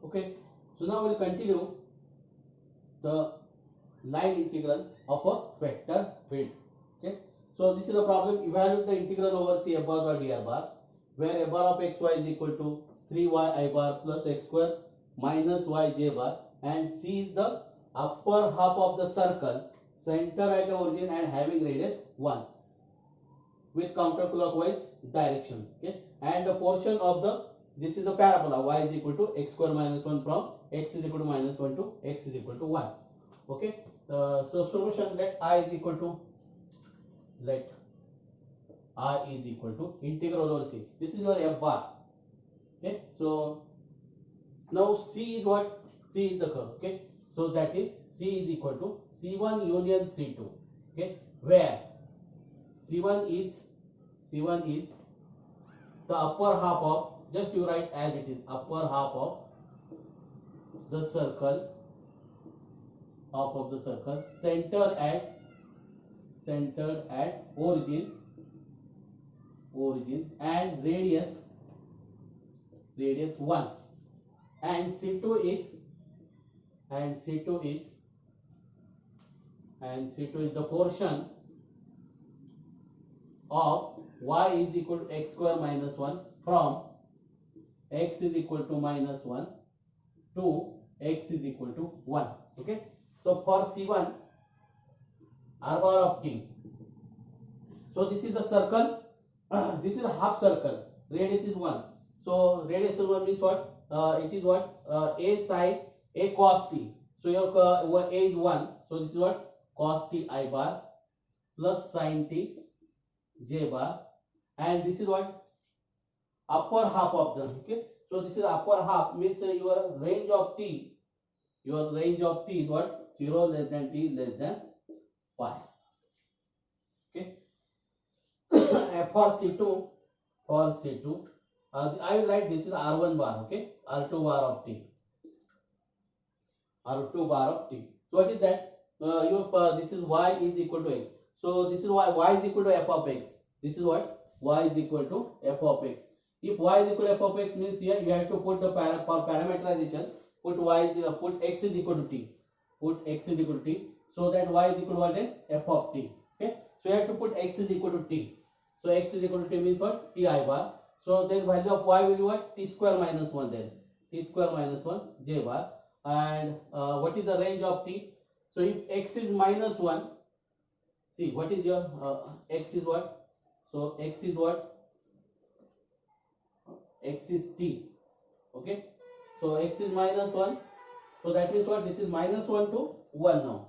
Okay, so now we'll continue the line integral of a vector field. Okay, so this is a problem. Evaluate the integral over C f bar by dr bar, where a bar of xy is equal to 3y I bar plus x square minus y j bar, and C is the upper half of the circle, center at the origin and having radius 1 with counterclockwise direction. Okay, and the portion of the, this is the parabola, y is equal to x square minus 1 from x is equal to minus 1 to x is equal to 1. Okay, so solution, let I is equal to, let I is equal to integral over C. This is your f bar. Okay, so now C is what? C is the curve. Okay, so that is C is equal to C1 union C2. Okay, where C1 is the upper half of, just you write as it is, upper half of the circle, centered at origin and radius 1, and C2 is the portion of y is equal to x square minus 1 from x is equal to minus 1 to x is equal to 1. Okay, so for C1, r bar of t, so this is the circle, this is a half circle, radius is 1, so radius is 1 means what? It is what? A sine a cos t, so your a is 1, so this is what? Cos t I bar plus sin t j bar, and this is what? Upper half of the, okay, so this is upper half, means your range of t is what? 0 less than t less than pi. Okay, for C2, I will write this is R1 bar. Okay, R2 bar of t. So what is that? This is y is equal to x. So this is y is equal to f of x. This is what? Y is equal to f of x. If y is equal to f of x, means here you have to put the for parameterization, put x is equal to t. So that y is equal to what then? F of t. Okay, so you have to put x is equal to t. So x is equal to t means what? T I bar. So then value of y will be what? T square minus 1 then. T square minus 1 j bar. And what is the range of t? So if x is minus 1, see what is your x is what? So x is what? X is t. Okay, so x is minus 1, so that means what? This is minus 1 to 1 now.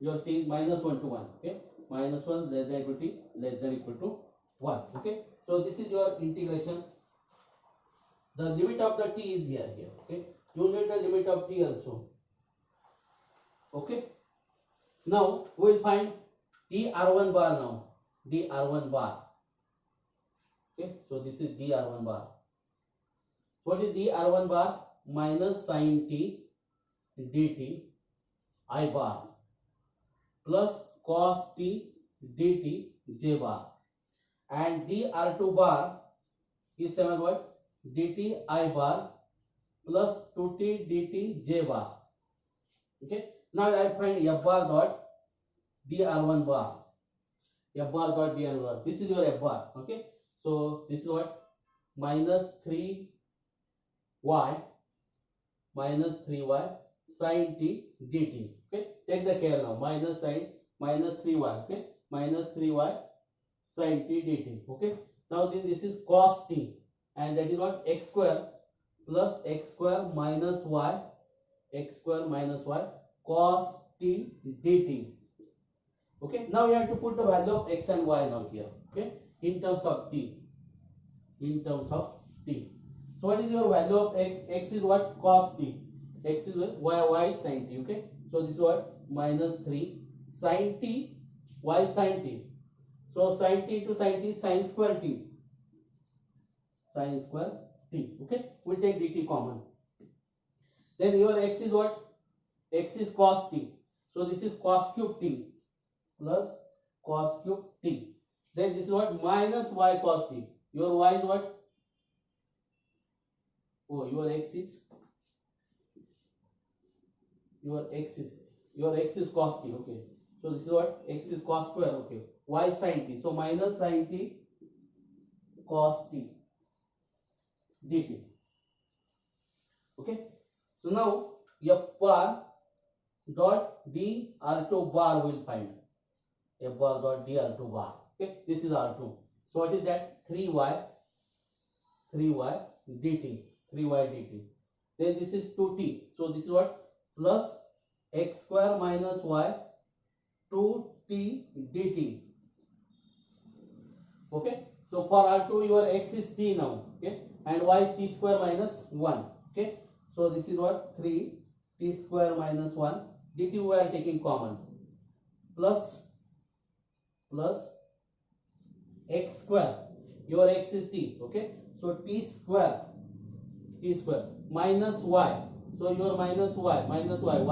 Your t is minus 1 to 1. Okay, minus 1 less than equal to t less than equal to 1. Okay, so this is your integration. The limit of the t is here. Okay, you need the limit of t also. Okay, now we will find dr1 bar now. dr1 bar. Okay, so this is dr1 bar. What is dr1 bar? Minus sin t dt I bar plus cos t dt j bar, and dr2 bar is 7 what? Dt I bar plus 2t dt j bar. Okay, now I find f bar dot dr1 bar. F bar dot dr1 bar. This is your f bar. Okay, so this is what? Minus 3y sin t dt. Okay, take the care now. Minus 3y. Okay, minus 3y sin t dt. Okay, now then this is cos t, and that is what? X square plus x square minus y cos t dt. Okay, now you have to put the value of x and y now here. Okay, in terms of t. So what is your value of x? X is what? Cos t. X is y sin t. Okay, so this is what? Minus 3 sin t y sin t. So sin t to sin t, sin square t. Okay, we'll take dt common. Then your x is what? X is cos t. So this is cos cube t plus cos cube t. Then this is what? Minus y cos t. Your y is what? Oh, your x is your x is cos t. Okay, so this is what x is cos square. Okay, y sin t, so minus sin t cos t dt. Okay, so now f bar dot d r2 bar will find f bar dot d r2 bar. Okay, this is r2. So what is that? 3y dt, 3y dt. Then this is 2t. So this is what? Plus x square minus y 2t dt. Okay, so for r2 your x is t now. Okay, and y is t square minus 1. Okay, so this is what? 3 t square minus 1 dt we are taking common, plus x square, your x is t. Okay, so t square minus y, so your minus y y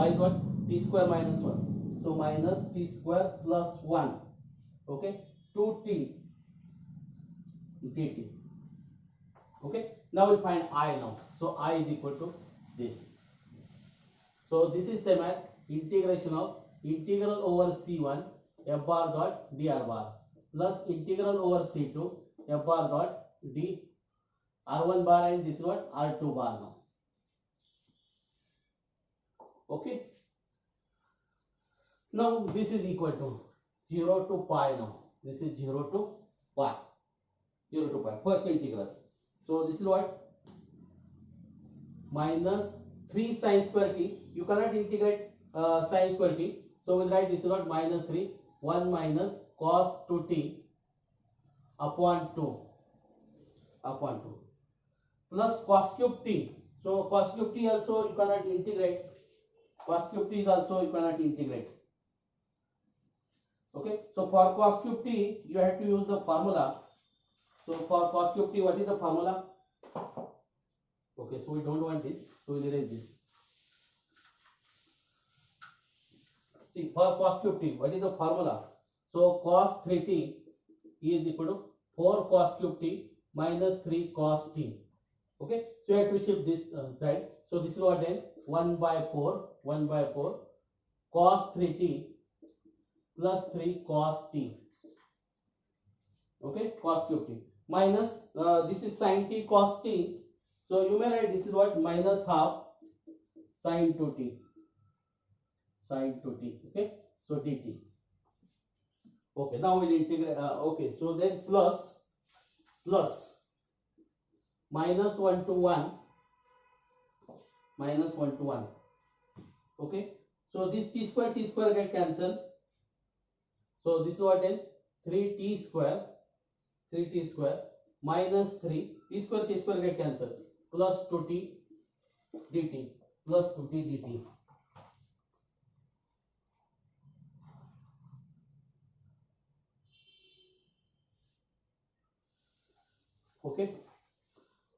is what? T square minus 1, so minus t square plus 1. Okay, 2t dt. Okay, now we find I now. So I is equal to this. So this is same as integration of integral over c1 f bar dot dr bar plus integral over c2 f bar dot d r1 bar, and this is what? R2 bar now. Okay, now this is equal to 0 to pi now. This is 0 to pi. First integral. So this is what? Minus 3 sin square t. You cannot integrate sin square t. So we'll write this is what? Minus 3 1 minus cos 2t upon 2 plus cos cube t. So cos cube t also you cannot integrate. Cos cube t is also you cannot integrate. Okay, so for cos cube t you have to use the formula. So for cos cube t, what is the formula? Okay, so we don't want this, so we'll erase this. See, for cos cube t, what is the formula? So cos 3t is equal to 4 cos cube t minus 3 cos t. Okay, so you have to shift this side. So this is what then? 1 by 4 cos 3t plus 3 cos t. Okay, cos cube t minus this is sin t cos t. So you may write this is what? Minus half sin 2t. Okay, so dt. Okay, now we'll integrate. Okay, so then plus minus 1 to 1. Okay, so this t square get cancelled. So this is what then? 3t square minus 3 t square get cancelled, plus 2t dt. Okay,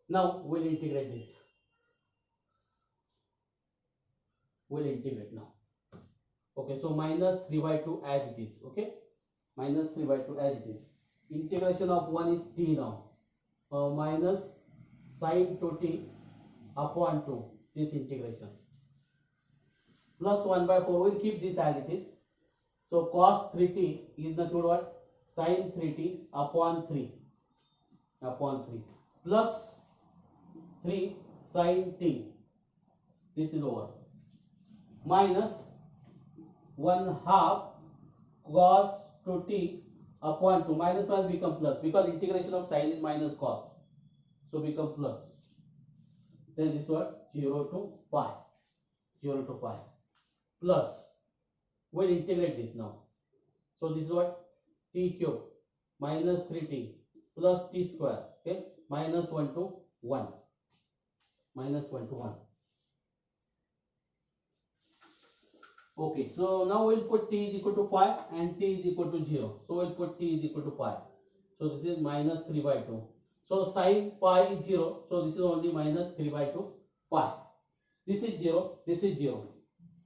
now we'll integrate this. Now. Okay, so minus 3 by 2 as it is. Okay, minus 3 by 2 as it is. Integration of 1 is t now. Minus sin 2t upon 2, this integration. Plus 1 by 4, we'll keep this as it is. So cos 3t is nothing but what? Sin 3t upon 3. Plus 3 sin t. This is over. Minus 1 half cos 2t upon 2. Minus plus become plus, because integration of sin is minus cos. So become plus. Then this what? 0 to pi. Plus, we'll integrate this now. So this is what? T cube minus 3t plus t square. Okay, minus 1 to 1. Okay, so now we'll put t is equal to pi and t is equal to 0. So we'll put t is equal to pi. So this is minus 3 by 2. So sin pi is 0. So this is only minus 3 by 2 pi. This is 0.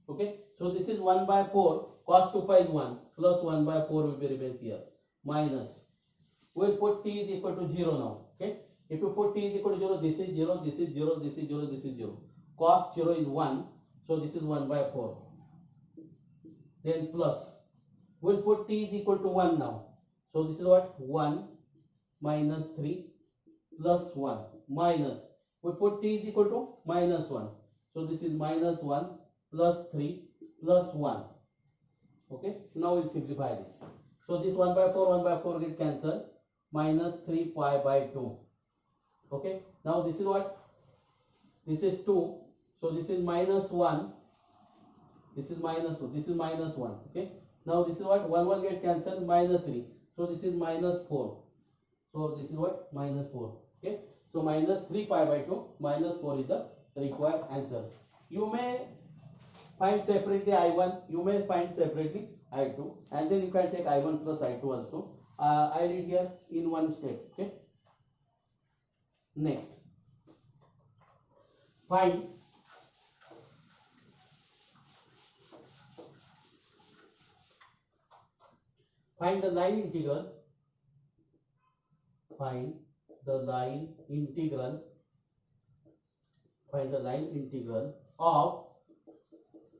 Okay, so this is 1 by 4. Cos 2 pi is 1. Plus 1 by 4 will be remains here. Minus. We'll put t is equal to 0 now. Okay, if you put t is equal to 0, this is 0, this is 0, this is 0, this is 0. Cos 0 is 1. So this is 1 by 4. Then plus, we'll put t is equal to 1 now. So this is what? 1 minus 3 plus 1 minus, we put t is equal to minus 1. So this is minus 1 plus 3 plus 1. Okay, now we'll simplify this. So this 1 by 4 get cancelled, minus 3 pi by 2. Okay, now this is what? This is 2. So this is minus 1. This is minus 2. This is minus 1. Okay, now this is what? 1 get cancelled, minus 3. So this is minus 4. So this is what? Minus 4. Okay, so minus 3 pi by 2, minus 4 is the required answer. You may find separately I1, you may find separately I2, and then you can take I1 plus I2 also. I did here in one step. Okay, next, find the line integral. Find the line integral. Find the line integral of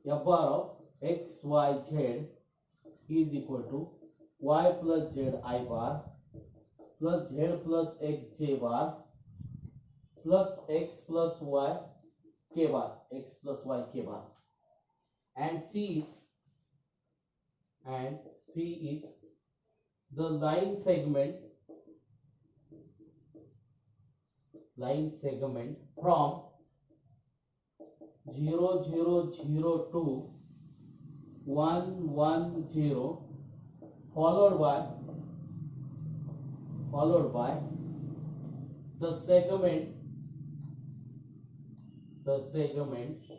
f bar of x, y, z is equal to y plus z I bar plus z plus x j bar plus x plus y k bar, x plus y k bar, and C is the line segment from 0 0 0 to 1 1 0 followed by the segment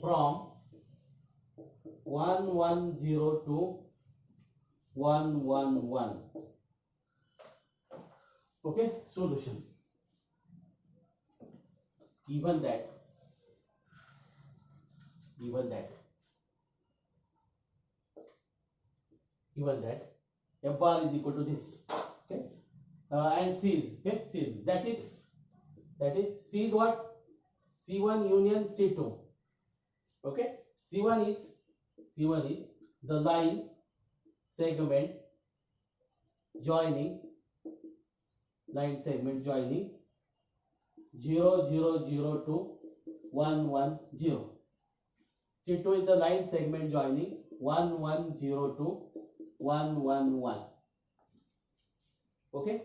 from 1 1 0 to 1 1 1. Okay, solution. Given that f bar is equal to this. Okay, and C is, okay, C is, that is C is what? C1 union C2. Okay, C1 is the line segment joining 0 0 0 to 1 1 0. C2 is the line segment joining 1 1 0 to 1 1 1. Okay,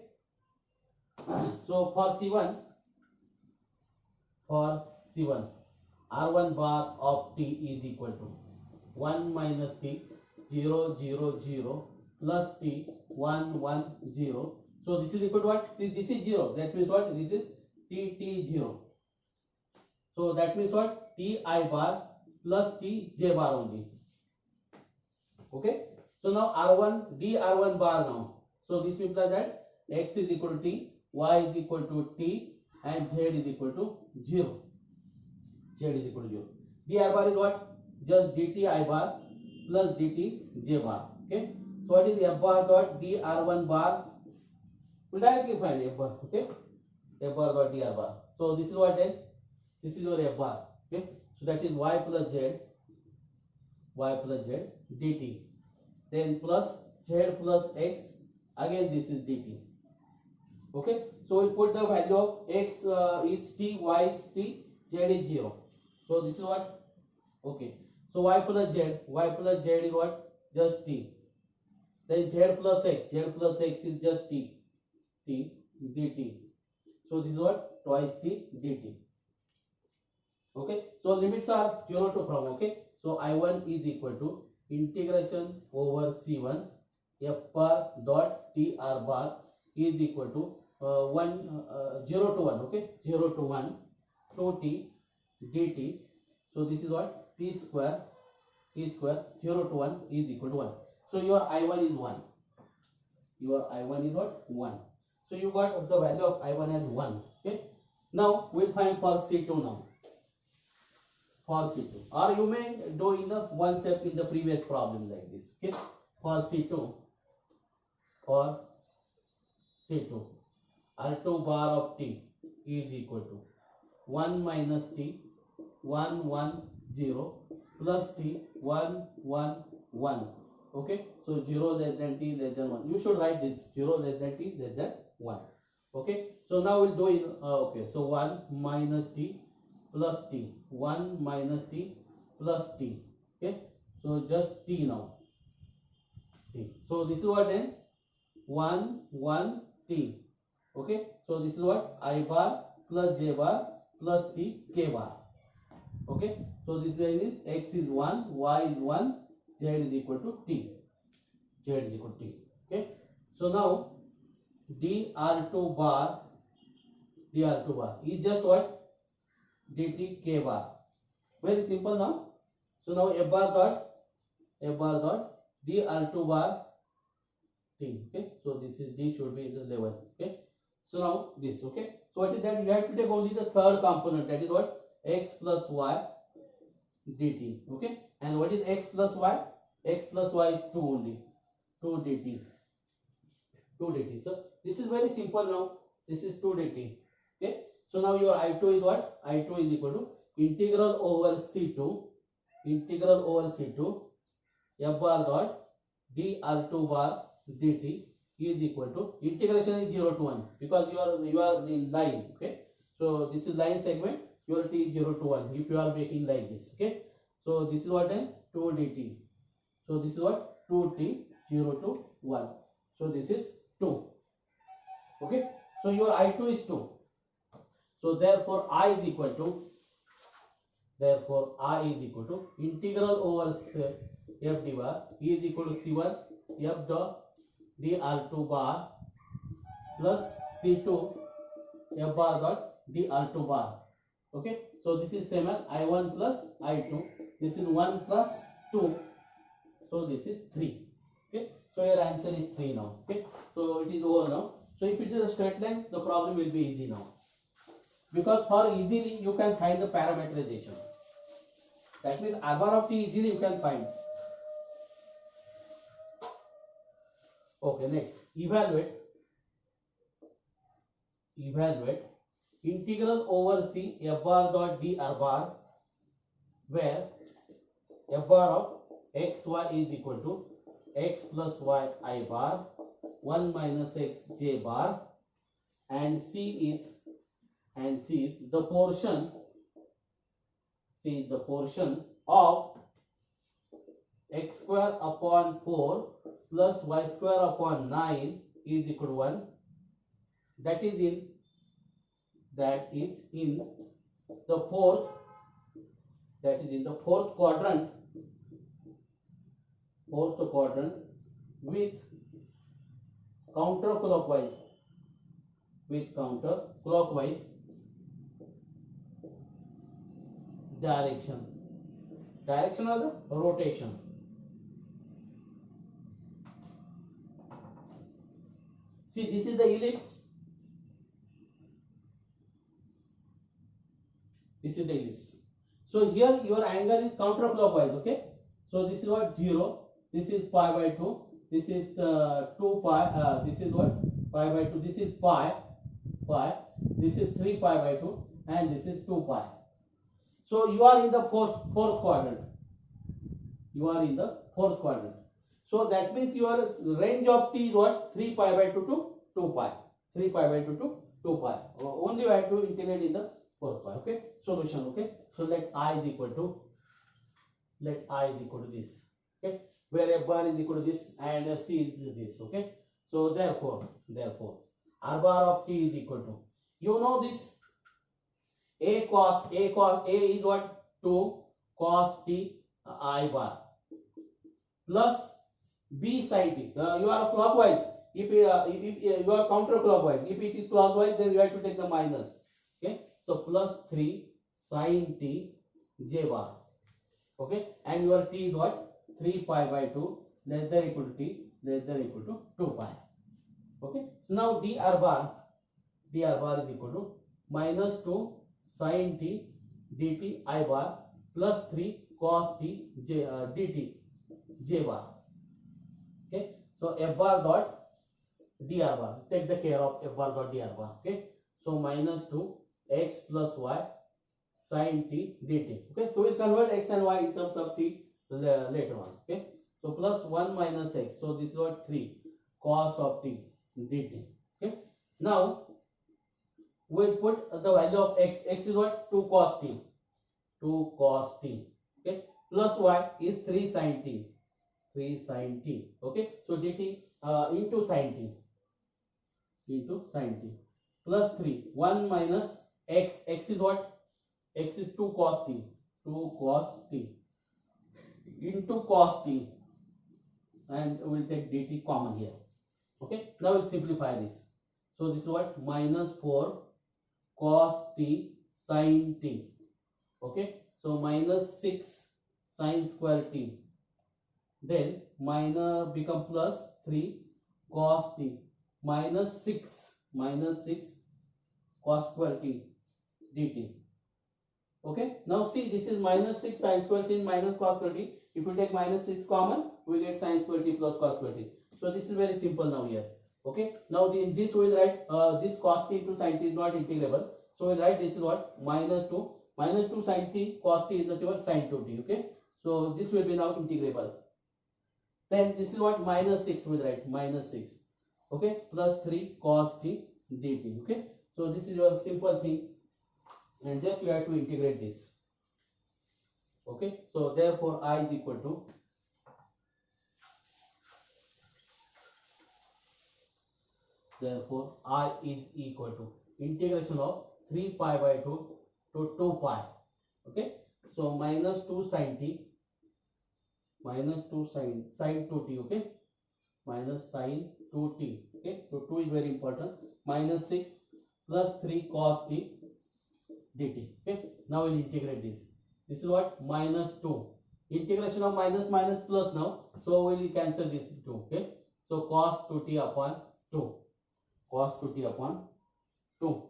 so for C1 R1 bar of t is equal to 1 minus t 0 0 0 plus t 1 1 0. So this is equal to what? See, this is 0. That means what? This is t 0. So that means what? T I bar plus t j bar only. Okay. So now R1 d R1 bar now. So this implies that x is equal to t, y is equal to t, and z is equal to 0. D R bar is what? Just dt I bar plus dt j bar. Okay. So what is f bar dot d R1 bar? We directly find f bar. Okay. F bar dot d R bar. So this is what then? This is your f bar. Okay. So that is y plus z dt. Then plus z plus x. Again this is dt. Okay. So we put the value of x is t, y is t, z is 0. So this is what? Okay. So y plus z is what? Just t. Then z plus x is just t dt. So this is what? Twice t dt. Okay. So limits are 0 to from. Okay. So I1 is equal to integration over C1 f bar dot t R bar is equal to 0 to 1. Okay. 0 to 1 2t dt. So this is what? T square 0 to 1 is equal to 1. So your I1 is 1. Your I1 is what? 1. So you got the value of I1 as 1. Okay. Now we'll find for C2 now. For C2. Or you may do in the one step in the previous problem like this. Okay. For C2. R2 bar of t is equal to 1 minus t 1 1 0 plus t 1 1 1. Okay, so 0 less than t less than 1. You should write this 0 less than t less than 1. Okay, so now we'll do it. Okay, so 1 minus t plus t, 1 minus t plus t. Okay, so just t now. T. So this is what then 1 1 t. Okay, so this is what I bar plus j bar plus t k bar. Okay, so this value is x is 1, y is 1, z is equal to t. Z is equal to t. Okay, so now dr2 bar is just what? dt k bar. Very simple now. So now f bar dot dr2 bar t. Okay, so this is d should be in the level. Okay, so now this. Okay, so what is that? You have to take only the third component, that is what? X plus y dt. Okay, and what is x plus y? X plus y is 2 only, 2 dt. 2 dt. So this is very simple now. This is 2 dt. Okay, so now your I2 is what? I2 is equal to integral over C2 f bar dot dr2 bar dt is equal to, integration is 0 to 1 because you are in line. Okay, so this is line segment, your t is 0 to 1 if you are making like this. Okay, so this is what then 2 dt. So this is what? 2t 0 to 1. So this is 2. Okay, so your I2 is 2. So therefore I is equal to integral over f d bar is equal to c1 f dot dr2 bar plus c2 f bar dot dr2 bar. Okay, so this is same as I1 plus I2. This is 1 plus 2. So this is 3. Okay, so your answer is 3 now. Okay, so it is over now. So if it is a straight line, the problem will be easy now, because for easily you can find the parameterization. That means R bar of t easily you can find. Okay, next evaluate integral over c f bar dot dr bar, where f bar of xy is equal to x plus y I bar 1 minus x j bar, and c is the portion of x square upon 4 plus y square upon 9 is equal to 1. That is in the fourth quadrant with counterclockwise direction of the rotation. See, this is the ellipse. So here your angle is counterclockwise. Okay, so this is what 0. This is pi by 2. This is 2 pi. This is what? Pi by 2. This is pi. This is 3 pi by 2, and this is 2 pi. So you are in the fourth quadrant. So that means your range of t is what? 3 pi by 2 to 2 pi. 3 pi by 2 to 2 pi. Only you have to integrate in the 4 pi. Okay. Solution. Okay. So let I is equal to this. Okay. Where f bar is equal to this and c is this. Okay. So therefore R bar of t is equal to, you know this, a cos a is what? 2 cos t I bar plus b sin t. You are clockwise. If you are counterclockwise, if it is clockwise, then you have to take the minus. Okay, so plus 3 sin t j bar. Okay, and your t is what? 3 pi by 2 less than equal to t less than equal to 2 pi. Okay, so now dr bar is equal to minus 2 sin t dt I bar plus 3 cos t dt j bar. Okay, so f bar dot dr bar, take the care of f bar dot dr bar. Okay, so minus 2 x plus y sin t dt. Okay, so we'll convert x and y in terms of t later on. Okay, so plus 1 minus x, so this is what 3 cos of t dt. Okay, now we'll put the value of x. X is what? 2 cos t, 2 cos t. Okay, plus y is 3 sin t, 3 sin t. Okay, so dt into sin t, into sin t, plus 3 1 minus x. X is what? X is 2 cos t, 2 cos t into cos t, and we'll take dt common here. Okay, now we'll simplify this. So this is what? Minus 4 cos t sin t. Okay, so minus 6 sin square t, then minus become plus 3 cos t, minus 6 cos square t dt. Okay, now see, this is minus 6 sin square t minus cos square t. If you take minus 6 common, we get sin square t plus cos square t. So this is very simple now here. Okay, now this we will write this cos t into sin t is not integrable, so we'll write this is what? Minus 2 sin t cos t is nothing but sin 2t. Okay, so this will be now integrable. Then this is what? Minus 6 we'll write, minus 6. Okay, plus 3 cos t dt. Okay, so this is your simple thing, and just you have to integrate this. Okay, so therefore I is equal to integration of 3 pi by 2 to 2 pi. Okay, so minus 2 sin t, minus 2 sin 2t. Okay, minus sin 2t. Okay, so 2 is very important. Minus 6 plus 3 cos t dt. Okay, now we'll integrate this. This is what? Minus 2. Integration of minus minus plus now, so we'll cancel this 2. Okay, so cos 2t upon 2, cos 2t upon 2.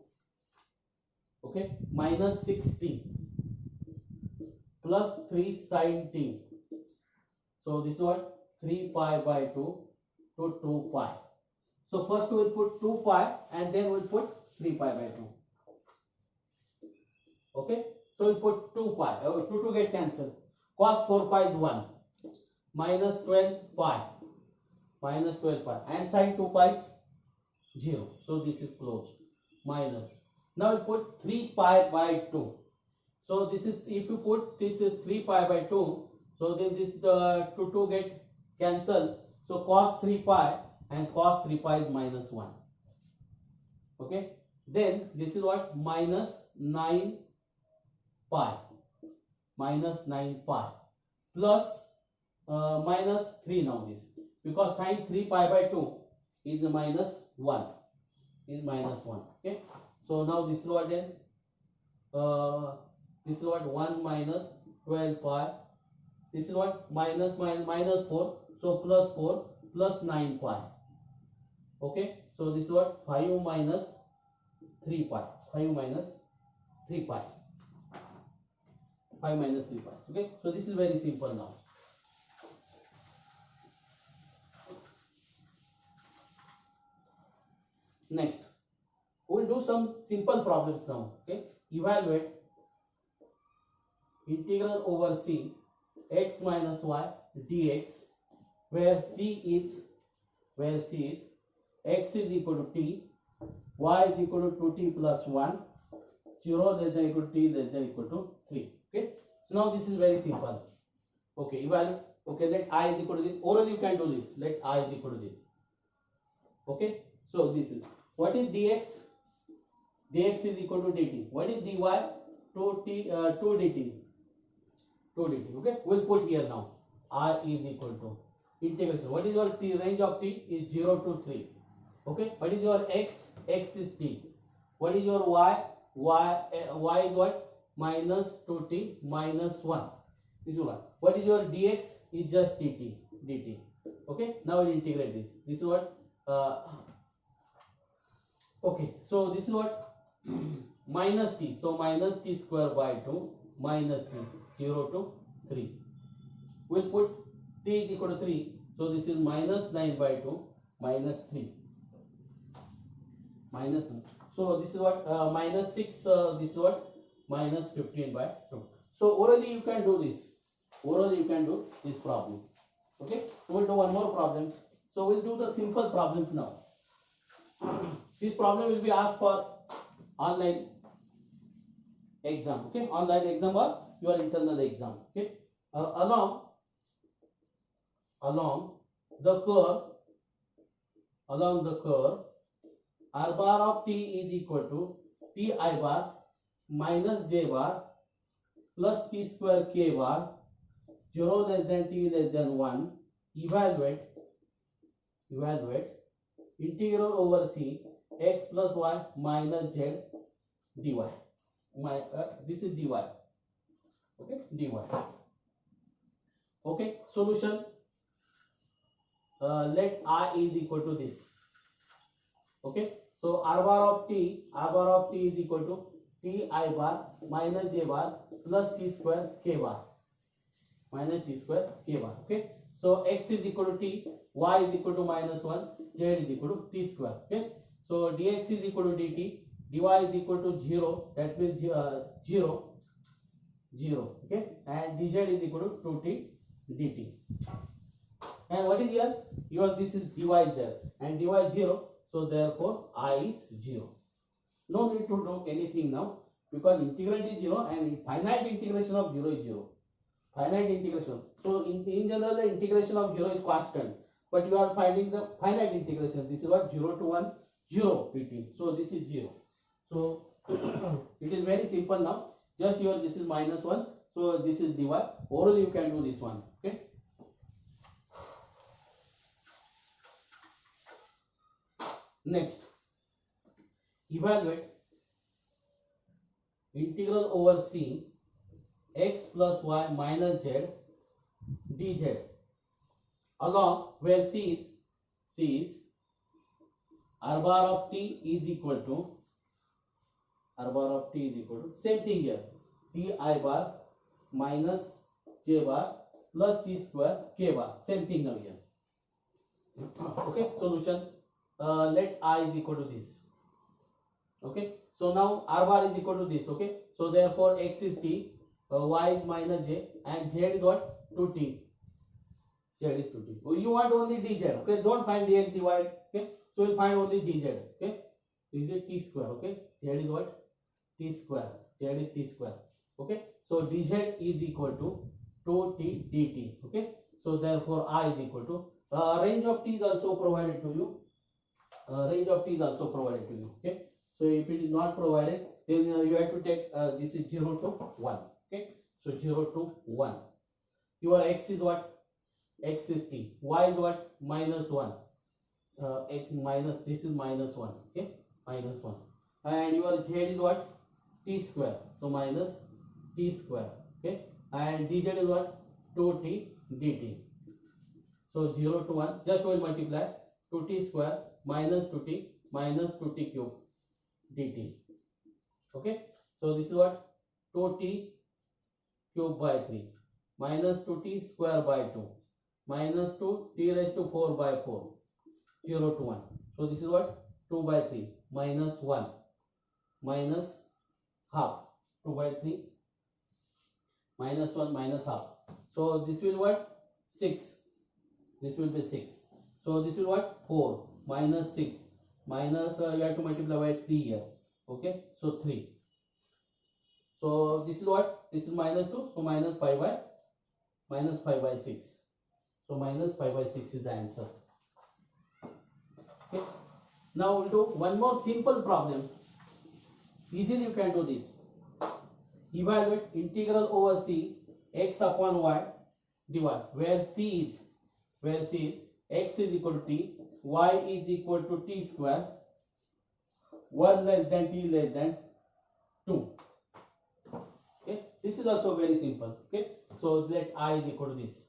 Okay, minus 6t plus 3 sin t. So this is what? 3 pi by 2 to 2 pi. So first we'll put 2 pi and then we'll put 3 pi by 2. Okay, so we'll put 2 pi, 2 get cancelled. Cos 4 pi is 1, minus 12 pi, minus 12 pi, and sin 2 pi is 0. So this is closed. Minus. Now we put 3 pi by 2. So this is, if you put this is 3 pi by 2, so then this 2 get cancelled. So cos 3 pi and cos 3 pi is minus 1. Okay, then this is what? Minus 9 pi, minus 9 pi, plus minus 3 now this, because sin 3 pi by 2 is minus 1, is minus 1. Okay, so now this is what? Then this is what? 1 minus 12 pi, this is what? Minus 4, so plus 4 plus 9 pi. Okay, so this is what? 5 minus 3 pi, 5 minus 3 pi, 5 minus 3 pi. Okay, so this is very simple now. Next, we will do some simple problems now. Okay, evaluate integral over c x minus y dx, where c is x is equal to t, y is equal to 2t plus 1, 0 less than equal to t less than equal to 3. Okay, so now this is very simple. Okay, evaluate. Okay, let I is equal to this. Orally you can do this. Let I is equal to this. Okay, so this is what is dx? Dx is equal to dt. What is dy? 2 dt. 2 dt. Okay, we'll put here now. R is equal to integration. What is your t? Range of t is 0 to 3. Okay, what is your x? X is t. What is your y? Y is what? Minus 2t minus 1. This is what? What is your dx? Is just dt. Okay, now we'll integrate this. This is what? Okay, so this is what? Minus t. So minus t square by 2 minus t, 0 to 3. We'll put t is equal to 3. So this is minus 9 by 2 minus 3. Minus 9. So this is what? Minus 6. This is what? minus 15 by 2. So orally you can do this. Orally you can do this problem. Okay. We'll do one more problem. So we'll do the simple problems now. This problem will be asked for online exam. Okay. Online exam or your internal exam. Okay. Along the curve, r bar of t is equal to t I bar minus j bar plus t square k bar 0 less than t less than 1. Evaluate integral over c x plus y minus z dy. This is dy. Okay, dy. Okay, solution. Let I is equal to this. Okay, so r bar of t is equal to t I bar minus j bar plus t square k bar minus t square k bar. Okay, so x is equal to t, y is equal to minus 1, z is equal to t square. Okay, so dx is equal to dt, dy is equal to 0, that means 0. Okay, and dz is equal to 2t dt. And what is here? This is dy there, and dy is 0, so therefore I is 0. No need to do anything now, because integrand is 0 and finite integration of 0 is 0. Finite integration. So in general the integration of 0 is constant, but you are finding the finite integration. This is what 0 to 1, 0 pt. So this is 0. So it is very simple now. Just here this is minus 1. So this is dy. Orally you can do this one. Okay. Next, evaluate integral over c x plus y minus z dz along where c is r bar of t is equal to same thing here, t I bar minus j bar plus t square k bar, same thing now here. Okay, solution. Let I is equal to this. Okay, so now r bar is equal to this. Okay, so therefore x is t, y is minus j, and z is what? 2t. Z is 2t. You want only dz. Okay, don't find dx dy. Okay, so we'll find only dz. Okay, this is t square. Okay, z is what? T square. Z is t square. Okay, so dz is equal to 2t dt. Okay, so therefore I is equal to range of t is also provided to you. Okay, so if it is not provided, then you have to take this is 0 to 1. Okay, so 0 to 1. Your x is what? X is t. Y is what? Minus 1. X minus, this is minus 1. Okay, minus 1. And your z is what? T square. So minus t square. Okay, and dz is what? 2t dt. So 0 to 1. Just will multiply 2t square minus 2t cube dt. Okay, so this is what? 2t cube by 3 minus 2t square by 2 minus 2 t raised to 4 by 4, 0 to 1. So this is what? 2 by 3 minus 1 minus half. 2 by 3 minus 1 minus half. So this will what? 6. This will be 6. So this will what? 4 minus 6 minus you have to multiply by 3 here. Okay, so 3. So this is what? This is minus 2. So minus 5 by 6. So minus 5 by 6 is the answer. Okay. Now we'll do one more simple problem. Easily you can do this. Evaluate integral over c x upon y dy, where c is x is equal to t, y is equal to t square, 1 less than t less than 2. Okay, this is also very simple. Okay, so let I is equal to this.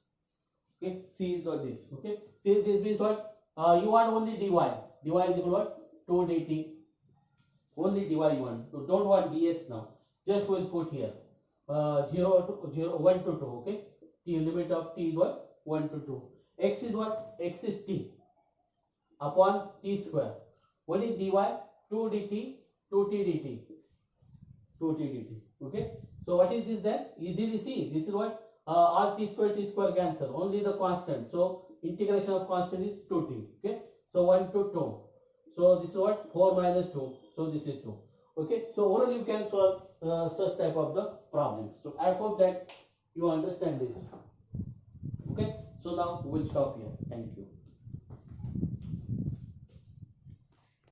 Okay, c is not this. Okay, see this means what? You want only dy. Dy is equal to what? 2 dt. Only dy you want. You don't want dx now. Just we'll put here 1 to 2. Okay, t limit of t is what? 1 to 2. X is what? X is t upon t square. What is dy? 2 dt, 2t dt, 2t dt. Okay, so what is this then? Easily see, this is what all t square cancel, only the constant. So integration of constant is 2t. Okay, so 1 to 2. So this is what 4 minus 2. So this is 2. Okay, so orally you can solve such type of the problem. So I hope that you understand this. Okay, so now we will stop here. Thank you.